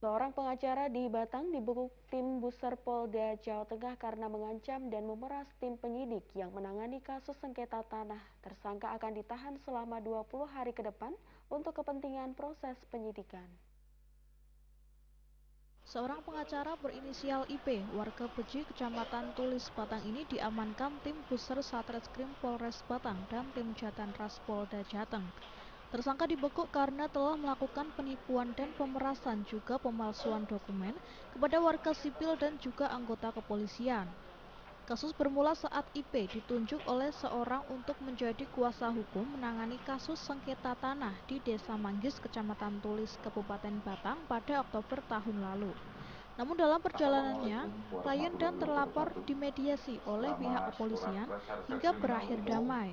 Seorang pengacara di Batang dibekuk tim Buser Polda Jawa Tengah karena mengancam dan memeras tim penyidik yang menangani kasus sengketa tanah. Tersangka akan ditahan selama 20 hari ke depan untuk kepentingan proses penyidikan. Seorang pengacara berinisial IP, warga Beji, Kecamatan Tulis, Batang ini diamankan tim Buser Satreskrim Polres Batang dan tim Jatanras Polda Jateng. Tersangka dibekuk karena telah melakukan penipuan dan pemerasan juga pemalsuan dokumen kepada warga sipil dan juga anggota kepolisian. Kasus bermula saat IP ditunjuk oleh seorang untuk menjadi kuasa hukum menangani kasus sengketa tanah di Desa Manggis, Kecamatan Tulis, Kabupaten Batang pada Oktober tahun lalu. Namun dalam perjalanannya, klien dan terlapor dimediasi oleh pihak kepolisian hingga berakhir damai.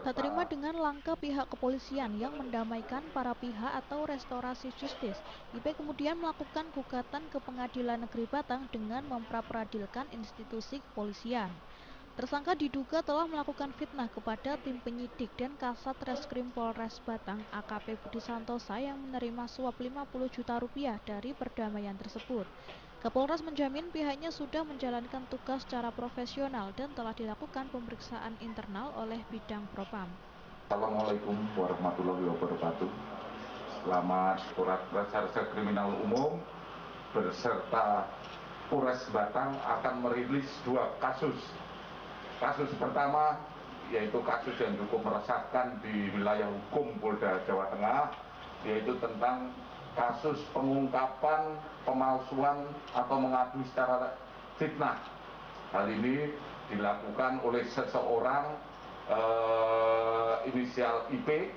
Tak terima dengan langkah pihak kepolisian yang mendamaikan para pihak atau restorasi justis, IP kemudian melakukan gugatan ke Pengadilan Negeri Batang dengan mempraperadilkan institusi kepolisian. Tersangka diduga telah melakukan fitnah kepada tim penyidik dan Kasat Reskrim Polres Batang AKP Budi Santosa yang menerima suap 50 juta rupiah dari perdamaian tersebut. Kapolres menjamin pihaknya sudah menjalankan tugas secara profesional dan telah dilakukan pemeriksaan internal oleh bidang propam. Assalamualaikum warahmatullahi wabarakatuh. Selamat Surat Reserse Kriminal Umum beserta Polres Batang akan merilis dua kasus. Kasus pertama yaitu kasus yang cukup meresahkan di wilayah hukum Polda Jawa Tengah, yaitu tentang kasus pengungkapan pemalsuan atau mengadu secara fitnah. Hal ini dilakukan oleh seseorang inisial IP,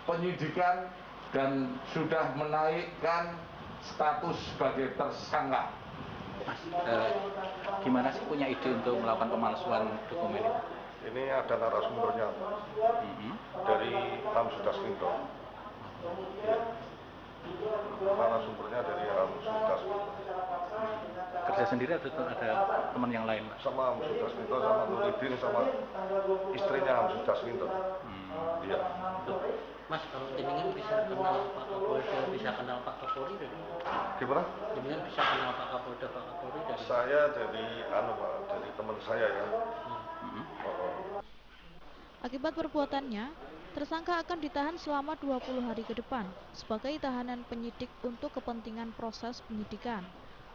penyidikan dan sudah menaikkan status sebagai tersangka. Mas, gimana sih punya ide untuk melakukan pemalsuan dokumen itu? Ini ada narasumbernya dari Hamsudas-Winto. Narasumbernya dari Hamsudas-Winto. Kerja sendiri atau ada teman yang lain, Pak? Sama Hamsudas-Winto, sama Nurudin, sama istrinya Hamsudas-Winto. Iya. Mas, kalau jenengan bisa kenal Pak Kapolda, bisa kenal Pak Kapolri dari? Gimana? Jenengan bisa kenal Pak Kapolda, Pak Kapolri dari? Saya dari dari teman saya ya. Akibat perbuatannya, tersangka akan ditahan selama 20 hari ke depan sebagai tahanan penyidik untuk kepentingan proses penyidikan.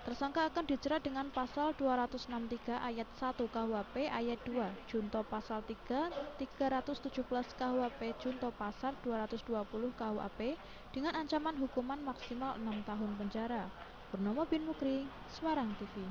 Tersangka akan dijerat dengan pasal 263 ayat 1 KUHP ayat 2, junto pasal 3, 317 KUHP junto pasal 220 KUHP dengan ancaman hukuman maksimal 6 tahun penjara. Purnomo bin Mukri, Semarang TV.